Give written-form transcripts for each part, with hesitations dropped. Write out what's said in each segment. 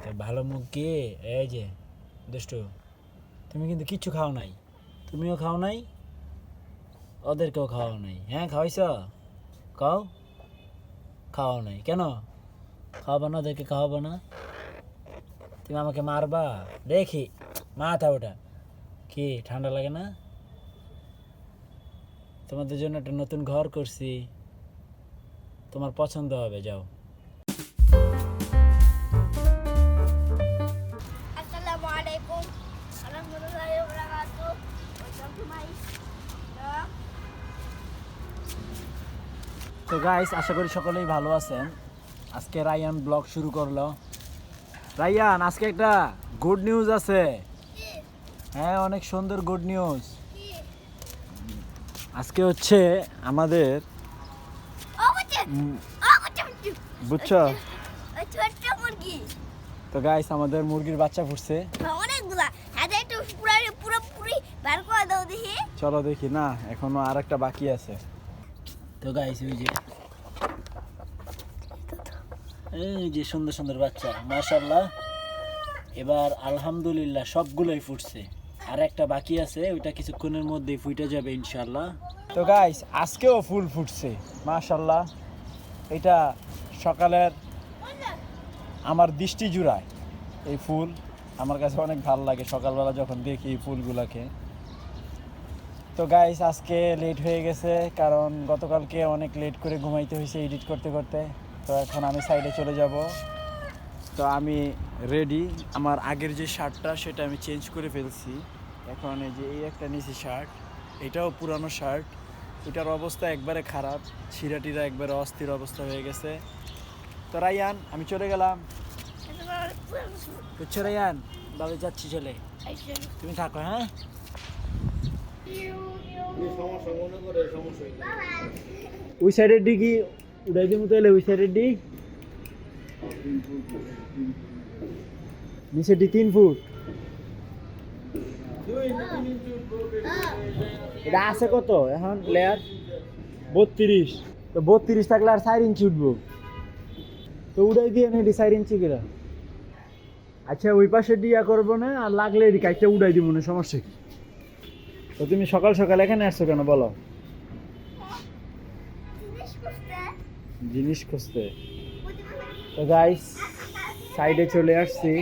তো ভালো মুরগি এই যে দুষ্টু, তুমি কিন্তু কিচ্ছু খাও নাই, তুমিও খাও নাই, ওদেরকেও খাওয়াও নাই। হ্যাঁ খাওয়াইছ? খাও, খাওয়াও নাই কেন? খাওয়াবো না ওদেরকে, খাওয়াবো না? তুমি আমাকে মারবা দেখি, মাথা ওটা কি ঠান্ডা লাগে না? তোমাদের জন্য একটা নতুন ঘর করছি, তোমার পছন্দ হবে, যাও। আসসালামু আলাইকুম ওয়া রাহমাতুল্লাহি ওয়া বারাকাতুহু। Welcome to my blog. তো গাইস, আশা করি সকলেই ভালো আছেন। আজকে রায়ান ব্লগ শুরু করলো। রায়ান, আজকে একটা গুড নিউজ আছে। হ্যাঁ, অনেক সুন্দর গুড নিউজ। আজকে হচ্ছে আমাদের বুঝছো ছোট্ট মুরগি তো গাইস, আমাদের মুরগির বাচ্চা ফুটছে। অনেকগুলা, এটা একটু পুরোপুরি বার করে দাও দেখি। চলো দেখি, না এখনো আর একটা বাকি আছে। তো গাইস, এই যে সুন্দর সুন্দর বাচ্চা, মাশাআল্লাহ। এবার আলহামদুলিল্লাহ সবগুলোই ফুটছে, আর একটা বাকি আছে, ওইটা কিছুক্ষণের মধ্যেই ফুটে যাবে ইনশাআল্লাহ। তো গাইস, আজকেও ফুল ফুটছে মাশাআল্লাহ। এটা সকালের আমার দৃষ্টি জুড়ায় এই ফুল, আমার কাছে অনেক ভালো লাগে সকালবেলা যখন দেখি এই ফুলগুলোকে। তো গাইস, আজকে লেট হয়ে গেছে, কারণ গতকালকে অনেক লেট করে ঘুমাইতে হয়েছে এডিট করতে করতে। তো এখন আমি সাইডে চলে যাব। তো আমি রেডি, আমার আগের যে শার্টটা সেটা আমি চেঞ্জ করে ফেলছি। এখন এই যে এই একটা নিচি শার্ট, এটাও পুরানো শার্ট, এটার অবস্থা একবারে খারাপ, ছিঁড়াটিরা একবারে অস্থির অবস্থা হয়ে গেছে। তো রায়ান, আমি চলে গেলাম। বুঝছো রায়ান, বাবা যাচ্ছি চলে, তুমি থাকো। হ্যাঁ, ওই সাইডের ডিগি উড়াই দিয়ে মতো এলে, ওই সাইডের ডিগ নিচে 3 ফুট। এটা আছে কত এখন লেয়ার? 32। তো 32 থাকলে আর 4 ইঞ্চি উঠবো, তো উড়াই দিয়ে নেই 4 ইঞ্চি করে। আচ্ছা, ওই পাশে দিয়া করবো না, আর লাগলে এদিকে একটা উড়াই দিব না, সমস্যা কি? তো তুমি সকাল সকাল এখানে আসছো কেন বলো? জিনিস খুঁজতে। তো গাইস, সাইডে চলে আসছি।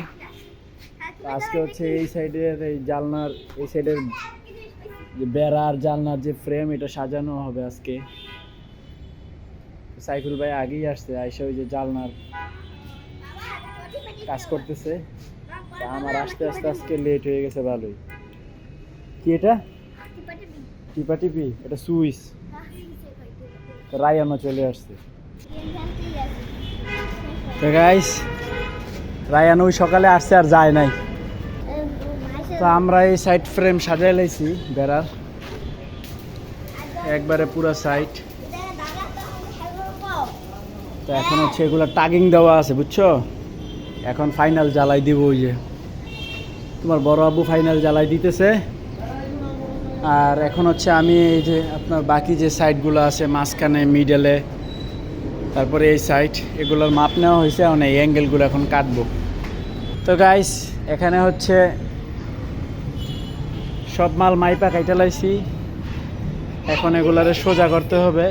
আজকে হচ্ছে এই সাইডের এই জালনার, এই সাইডের যে বেড়ার জালনার যে ফ্রেম, এটা সাজানো হবে আজকে। সাইফুল ভাই আগেই আসছে, আইসা ওই যে জালনার কাজ করতেছে। তা আমার আসতে আসতে আজকে লেট হয়ে গেছে ভালোই। কি এটা? টিপা টিপি, এটা সুইচ। রায়ানও চলে আসছে। তো গাইস, রায়ান ওই সকালে আসছে আর যায় নাই। তো আমরা এই সাইড ফ্রেম সাজাই লাইছি বেড়ার, একবারে পুরা সাইড। তো এখন হচ্ছে এগুলো টাগিং দেওয়া আছে, বুঝছো? এখন ফাইনাল জ্বালাই দিব, ওই যে তোমার বড় আব্বু ফাইনাল জ্বালাই দিতেছে। আর এখন হচ্ছে আমি এই যে আপনার বাকি যে সাইডগুলো আছে, মাঝখানে, মিডলে, তারপরে এই সাইড, এগুলোর মাপ নেওয়া হয়েছে, এখন এই অ্যাঙ্গেলগুলো এখন কাটবো। তো গাইস, এখানে হচ্ছে সব মাল মাইপা কাইটা লাইছি, এখন এগুলারে সোজা করতে হবে।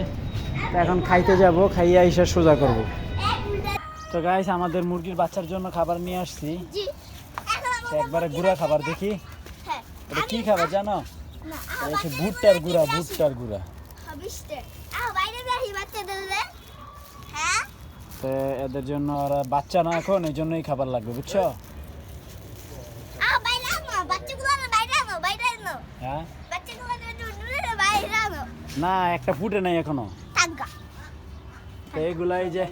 এখন খাইতে যাব, খাইয়ে আইসা সোজা করব। তো গাইস, আমাদের মুরগির বাচ্চার জন্য খাবার নিয়ে আসছি, একবারে গুঁড়া খাবার। দেখি এটা কি খাবার জানো? এটা হচ্ছে ভুট্টার গুঁড়া, ভুট্টার গুঁড়া। তো এদের জন্য, ওরা বাচ্চা না এখন, এই জন্যই খাবার লাগবে, বুঝছো? হ্যাঁ, না একটা ফুটে নাই এখনো। তো এগুলাই যে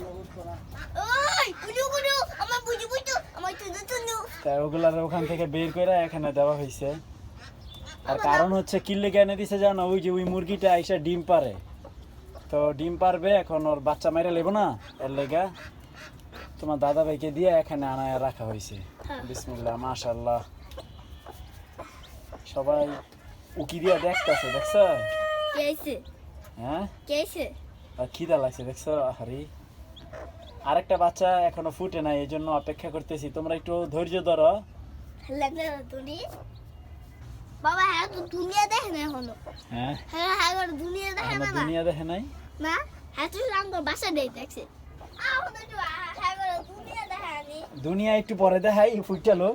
ওগুলার ওখান থেকে বের করে এখানে দেওয়া হয়েছে। আর কারণ হচ্ছে কিল্লে কেনে দিছে জানো, ওই যে ওই মুরগিটা আইসা ডিম পারে, তো ডিম পারবে, এখন ওর বাচ্চা মেরে লেবো না, এর লেগা তোমার দাদা ভাইকে দিয়ে এখানে আনায় রাখা হয়েছে। বিসমিল্লাহ, মাশাআল্লাহ। সবাই উকি দিয়া দেখতেছে, দেখছো? হ্যাঁ, আর খিদা লাগছে, দেখছো? আহারি আরেকটা বাচ্চা এখনো ফুটে নাই, এই জন্য অপেক্ষা করতেছি। তোমরা একটু ধৈর্য ধরো। লাগবে না তুমি বাবা, হ্যাঁ তো দুনিয়া দেখে না এখনো। হ্যাঁ, হ্যাঁ হ্যাঁ দুনিয়া দেখে এখনো না না দুনিয়া দেখে নাই। না, হ্যাঁ তুই আমার বাসা নেই দেখছে। এখন একটু হ্যাঁ দুনিয়া দেখে আনি। দুনিয়া একটু পরে দেখাই ফুটালো।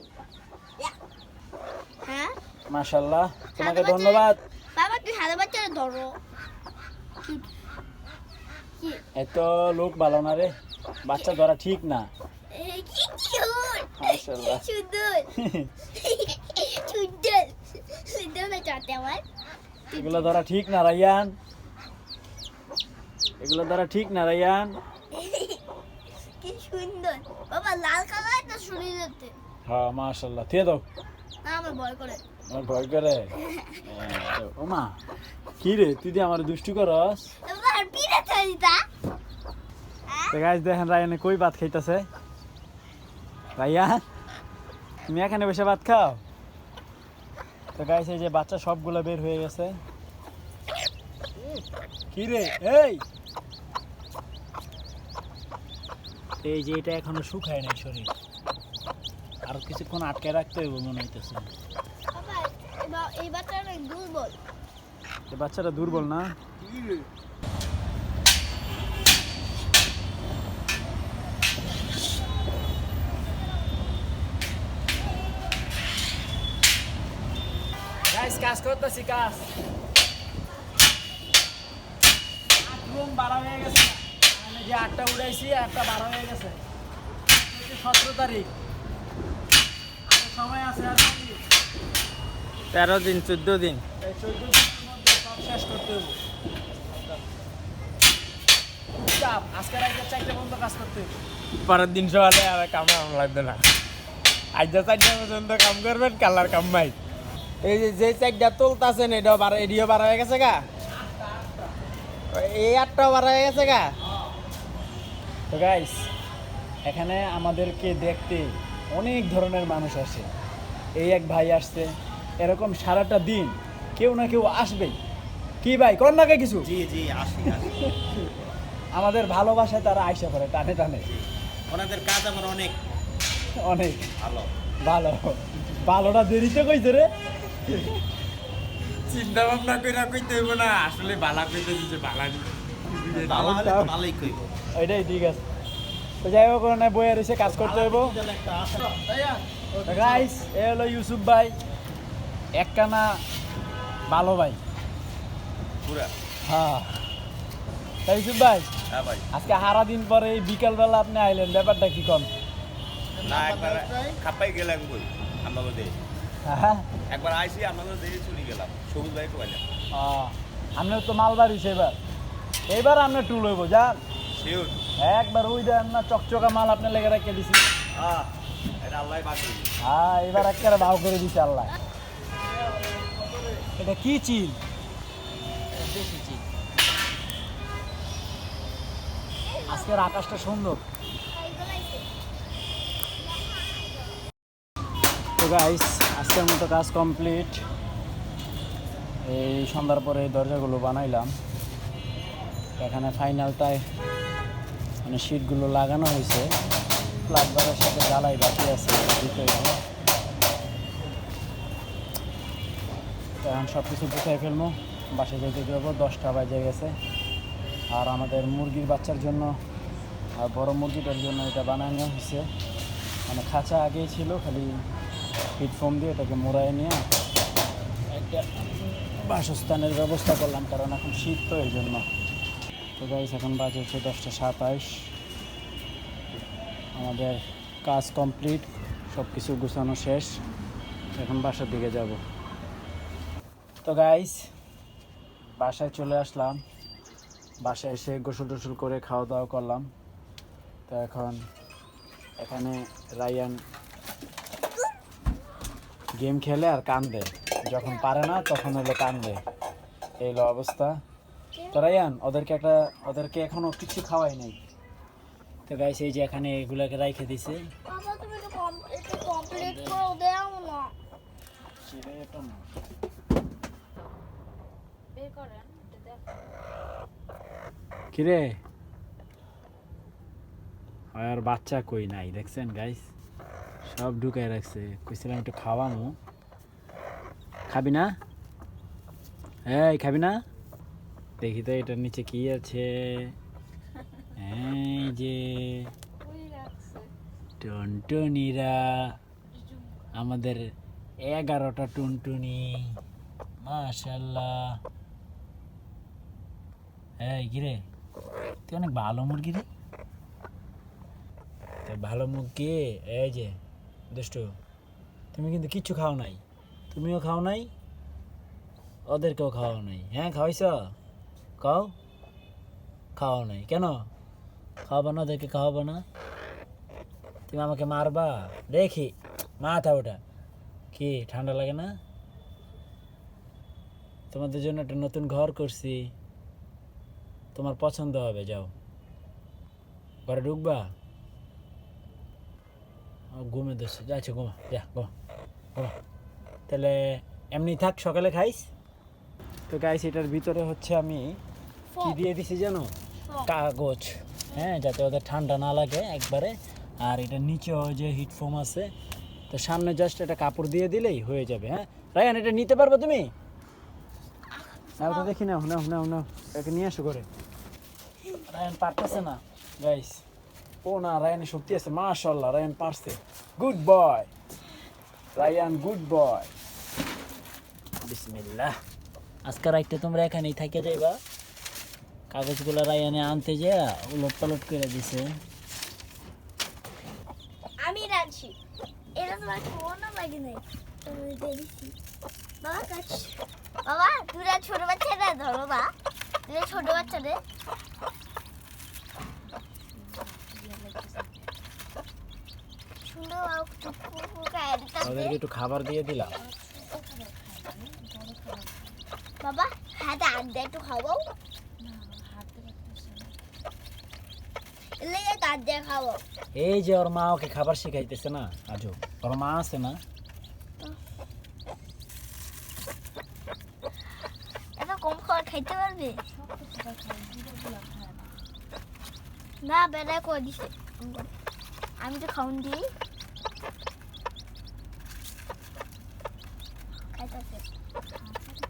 হ্যাঁ মাশাআল্লাহ, তোমাকে সাদা বাচ্চা- ধন্যবাদ। বাবা তুই সাদা বাচ্চারা ধরো। কি কি এত লোক ভালো না রে, বাচ্চা ধরা ঠিক না। এই কি কিউট, মাশাআল্লাহ। সুন্দর সুন্দর সুন্দর না চাতে আমার। এগুলো ধরা ঠিক না রায়ান, এগুলো ধরা ঠিক না রায়ান। কি সুন্দর বাবা, লাল কালার তো শরীরেতে। হ্যাঁ মাশাআল্লাহ, থিয়ে দাও। না আমার ভয় করে। আমার ভয় করে। ও মা, কি রে তুই দিয়ে আমার দুষ্টু করস? তোমার পিড়ে চলিতা। তো গাইস দেখেন রায়ানে কই ভাত খাইতেছে। রায়ান, তুমি এখানে বসে ভাত খাও। তো গাইস এই যে বাচ্চা সবগুলো বের হয়ে গেছে। কি রে এই যে এটা এখনো শুকায় নাই শরীর, আর কিছুক্ষণ আটকে রাখতে হইব মনে হইতেছে। বাবা এই বাচ্চাটা অনেক দুর্বল। এই বাচ্চাটা দুর্বল না? গাইস কাজ করতেছি, কাজ রুম বাড়া হয়ে গেছে। আমি যে 8টা উড়াইছি 8টা বাড়া হয়ে গেছে। 17 তারিখ, সময় আছে আর 13 দিন 14 দিন। এই 14 দিনের মধ্যে সব শেষ করতে হবে। চাপ, আজকে রাইতে 4টা পর্যন্ত কাজ করতে হবে। পরের দিন সকালে আর কাম লাগবে না। আজ 4টা পর্যন্ত কাম করবেন, কালার কাম নাই। এই যে 4টা তুলতাছেন এটাও এডিও বার হয়ে গেছে গা, এই 8টাও বার হয়ে গেছে গা। তো গাইস এখানে আমাদেরকে দেখতে অনেক ধরনের মানুষ আসে। এই এক ভাই আসছে, এরকম সারাটা দিন কেউ না কেউ আসবেই। কি ভাই কোন নাকি কিছু? জি জি আসি আসি। আমাদের ভালোবাসায় তারা আইসা করে টানে টানে। ওনাদের কাজ আমার অনেক অনেক ভালো। ভালো, ভালোটা দেরিতে কইছে রে। চিন্তা ভাবনা করে কইতে হইব না, আসলে বালা কইতে দিছে বালা। ভালো হলে তো ভালোই কইব। ওইটাই ঠিক আছে। তো যাই হোক ওখানে বইয়ে রয়েছে, কাজ করতে হইব। গাইস এ হলো ইউসুফ ভাই, একখানা ভালো ভাই। পুরা হ্যাঁ তাই ইউসুফ ভাই, হ্যাঁ ভাই। আজকে সারা দিন পরে এই বিকালবেলা আপনি আইলেন, ব্যাপারটা কি কোন? না একবার খাপাই গেলাম বই আমাকে দিয়ে। হ্যাঁ একবার আইসি আমাকে দিয়ে চলে গেলাম সবুজ ভাই কইলাম। আপনার তো মালবাড়ি সেবার, এইবার আপনার টুল হইব যান। শিওর। একবার ওই দেন না চকচকা মাল আপনার লেগে রেখে দিছি। এটা আল্লাহ বাকি। হ্যাঁ এবার একেবারে ভাও করে দিছে আল্লাহ। এটা কি চিল? দেশি চিল। আজকের আকাশটা সুন্দর। তো গাইস আজকের মতো কাজ কমপ্লিট। এই সন্ধ্যার পরে এই দরজাগুলো বানাইলাম। এখানে ফাইনালটায় মানে শীটগুলো লাগানো হয়েছে, প্লাগবারের সাথে জ্বালাই বাকি আছে ভিতরে। এখন সব কিছু গুছাই ফেলবো, বাসায় যেতে যাবো। 10টা বাজে গেছে। আর আমাদের মুরগির বাচ্চার জন্য আর বড় মুরগিটার জন্য এটা বানানো হয়েছে। মানে খাঁচা আগেই ছিল, খালি হিট ফোম দিয়ে এটাকে মোড়ায় নিয়ে একটা বাসস্থানের ব্যবস্থা করলাম, কারণ এখন শীত তো এই জন্য। তো গাইস এখন বাজে হচ্ছে 10টা 27। আমাদের কাজ কমপ্লিট, সব কিছু গুছানো শেষ। এখন বাসার দিকে যাব। তো গাইস বাসায় চলে আসলাম। বাসায় এসে গোসল টোসল করে খাওয়া দাওয়া করলাম। তো এখন এখানে রায়ান গেম খেলে আর কান্দে, যখন পারে না তখন হলো কান্দে, এই হলো অবস্থা। তো রায়ান ওদেরকে এখনো কিছু খাওয়াই নাই। তো গাইস এই যে এখানে এগুলাকে রাইখে দিছে। বাবা তুমি তো কমপ্লিট করে দাও না। বের করেন এটা দেখ। কিরে আর বাচ্চা কই নাই দেখছেন গাইস, সব ঢুকায় রাখছে। কইছিলাম একটু খাওয়ামু, খাবি না? এই খাবি না? দেখি তো এটার নিচে কি আছে। এই যে টুনটুনিরা, আমাদের 11টা টুনটুনি, মাশাআল্লাহ। এই কিরে, তুই অনেক ভালো মুরগি রে। ভালো মুরগি। এই যে দুষ্টু, তুমি কিন্তু কিচ্ছু খাও নাই, তুমিও খাও নাই, ওদেরকেও খাওয়াও নাই। হ্যাঁ খাওয়াইছ? খাও, খাওয়াও নাই কেন? খাওয়াবো না ওদেরকে, খাওয়াবো না? তুমি আমাকে মারবা দেখি, মাথা ওটা কি ঠান্ডা লাগে না? তোমাদের জন্য একটা নতুন ঘর করছি, তোমার পছন্দ হবে। যাও ঘরে ঢুকবা? ঘুমে দোষ যাচ্ছে, ঘুমা, যা ঘুমা ঘুমা। তাহলে এমনি থাক, সকালে খাইস তো। গাইস এটার ভিতরে হচ্ছে আমি কি দিয়ে দিছি জানো? কাগজ, হ্যাঁ, যাতে ওদের ঠান্ডা না লাগে একবারে। আর এটার নিচেও যে হিটফোম আছে, তো সামনে জাস্ট একটা কাপড় দিয়ে দিলেই হয়ে যাবে। হ্যাঁ রায়ান, এটা নিতে পারবে তুমি? না ওটা দেখি, নাও নাও নাও নাও, একে নিয়ে আসো করে। রায়ান পারতেছে না গাইস। ও না, রায়ানের শক্তি আছে, মাশাআল্লাহ, রায়ান পারছে। Good boy Rayan, good boy. বিসমিল্লাহ। আজকে রাইটটা তোমরা এখানেই থাকে যাইবা। কাগজগুলো রায়ানে আনতে যা উলট পালট করে দিছে। আমি রাখছি, এটা তোমার কোনো লাগে নাই, তুমি দেখছি। বাবা কাছ, বাবা তুই ছোট বাচ্চাটা ধরো, বা তুই ছোট বাচ্চাদের সুন্দর ওদেরকে একটু খাবার দিয়ে দিলাম। বাবা হাতে হাত দিয়ে একটু খাওয়াও, লেগে হাত দিয়ে খাওয়াও। এই যে ওর মা ওকে খাবার শিখাইতেছে না, আজও ওর মা আছে না। এত কম খাবার খাইতে পারবে না? বেড়া করে দিছে, আমি তো খাউন দিই।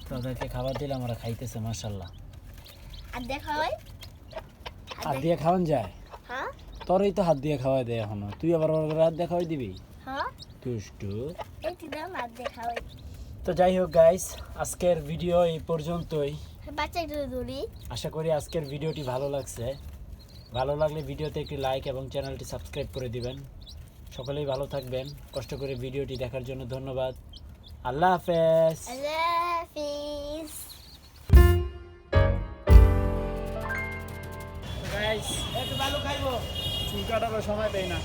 তো ওদেরকে খাবার দিলাম, ওরা খাইতেছে মাশাআল্লাহ। আর দেখা হয় হাত দিয়ে খাওয়ান যায়? হ্যাঁ তোরই তো হাত দিয়ে খাওয়াই দেয় এখনো, তুই আবার ওর হাত দিয়ে খাওয়াই দিবি? হ্যাঁ, দুষ্টু। এই দিলাম হাত দেখা হয়। তো যাই হোক গাইস, আজকের ভিডিও এই পর্যন্তই। বাচ্চা একটু ধরি। আশা করি আজকের ভিডিওটি ভালো লাগছে। ভালো লাগলে ভিডিওতে একটি লাইক এবং চ্যানেলটি সাবস্ক্রাইব করে দিবেন। সকলেই ভালো থাকবেন। কষ্ট করে ভিডিওটি দেখার জন্য ধন্যবাদ। আল্লাহ হাফেজ। আল্লাহ হাফিজ। গাইস একটু ভালো খাইবো, চুল কাটারও সময় পাই না,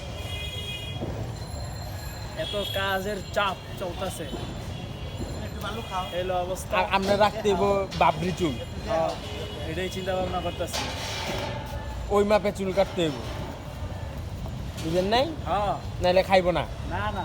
এত কাজের চাপ চলতেছে। একটু ভালো খাও, এলো অবস্থা। আমরা রাখতে হইব বাবরি চুল, এটাই চিন্তা ভাবনা করতেছি। ওই মাপে চুল কাটতে হইব, বুঝেন নাই? হ্যাঁ, নাহলে খাইবো না। না না